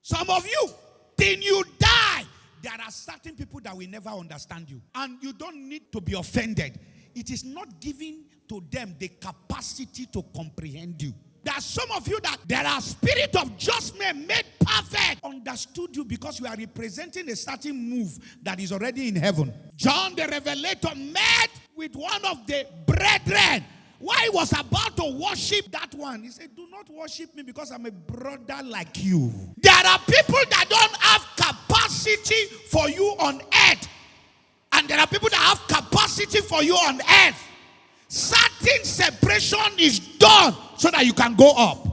Some of you, till you die, there are certain people that will never understand you. And you don't need to be offended. It is not giving to them the capacity to comprehend you. There are some of you that there are spirit of judgment made perfect, understood you because you are representing a certain move that is already in heaven. John the Revelator met with one of the brethren. While he was about to worship that one, he said, do not worship me because I'm a brother like you. There are people that don't have capacity for you on earth. And there are people that have capacity for you on earth. Certain separation is done so that you can go up.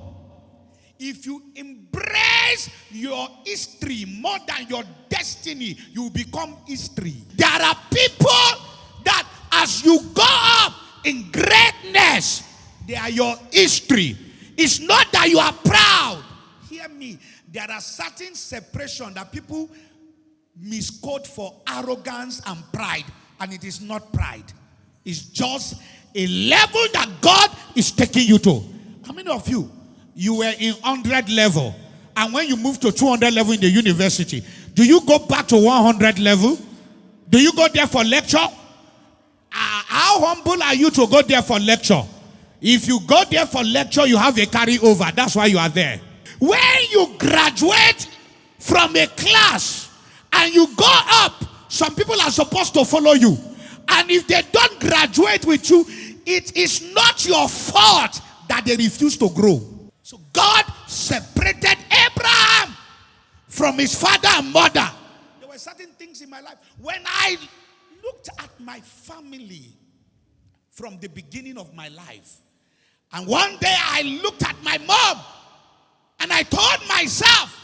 If you embrace your history more than your destiny, you become history. There are people that as you go up in greatness, they are your history. It's not that you are proud. Hear me. There are certain separation that people misquote for arrogance and pride. And it is not pride. It's just a level that God is taking you to. How many of you were in 100 level, and when you move to 200 level in the university, do you go back to 100 level? Do you go there for lecture? How humble are you to go there for lecture? If you go there for lecture, you have a carryover. That's why you are there. When you graduate from a class and you go up, some people are supposed to follow you. And if they don't graduate with you, it is not your fault that they refuse to grow. So God separated Abraham from his father and mother. There were certain things in my life. When I looked at my family from the beginning of my life, and one day I looked at my mom, and I told myself,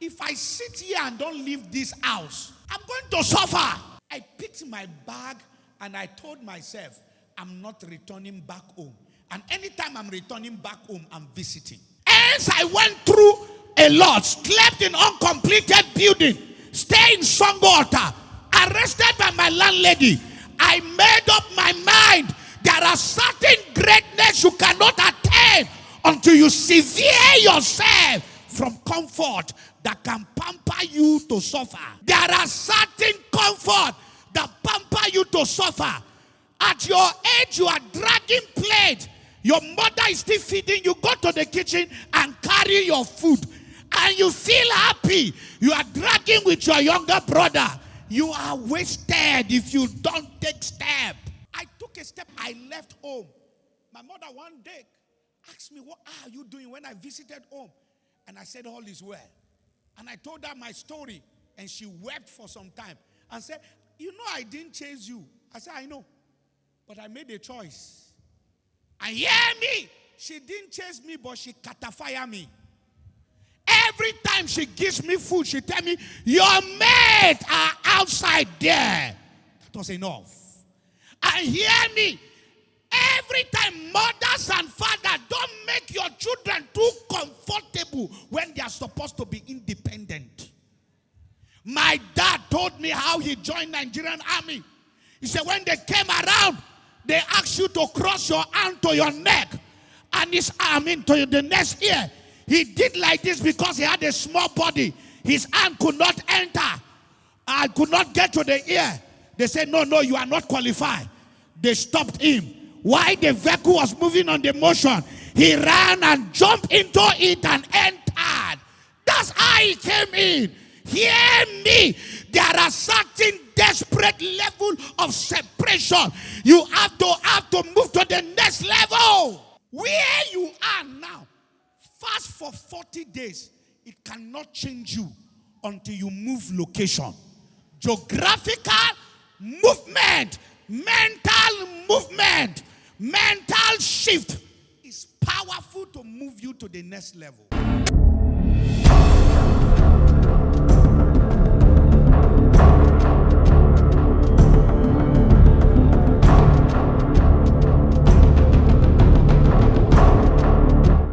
if I sit here and don't leave this house, I'm going to suffer. I picked my bag and I told myself, I'm not returning back home. And anytime I'm returning back home, I'm visiting. Hence, I went through a lot, slept in uncompleted building, stayed in Songota, arrested by my landlady. I made up my mind. There are certain greatness you cannot attain until you sever yourself from comfort that can pamper you to suffer. There are certain comfort that pamper you to suffer. At your age, you are dragging plate. Your mother is still feeding you. Go to the kitchen and carry your food. And you feel happy. You are dragging with your younger brother. You are wasted if you don't take step. I took a step. I left home. My mother one day asked me, what are you doing when I visited home? And I said, all is well. And I told her my story. And she wept for some time. And said, you know I didn't chase you. I said, I know. But I made a choice. And hear me. She didn't chase me, but she catafire me. Every time she gives me food, she tell me, your mates are outside there. That was enough. And hear me. Every time mothers and fathers don't make your children too comfortable when they are supposed to be independent. My dad told me how he joined Nigerian army. He said when they came around, they asked you to cross your hand to your neck and his arm into the next ear. He did like this because he had a small body. His hand could not enter. I could not get to the ear. They said, no, you are not qualified. They stopped him. While the vehicle was moving on the motion, he ran and jumped into it and entered. That's how he came in. Hear me. There are certain desperate level of separation. You have to move to the next level. Where you are now, fast for 40 days, it cannot change you until you move location. Geographical movement, mental movement, mental shift is powerful to move you to the next level.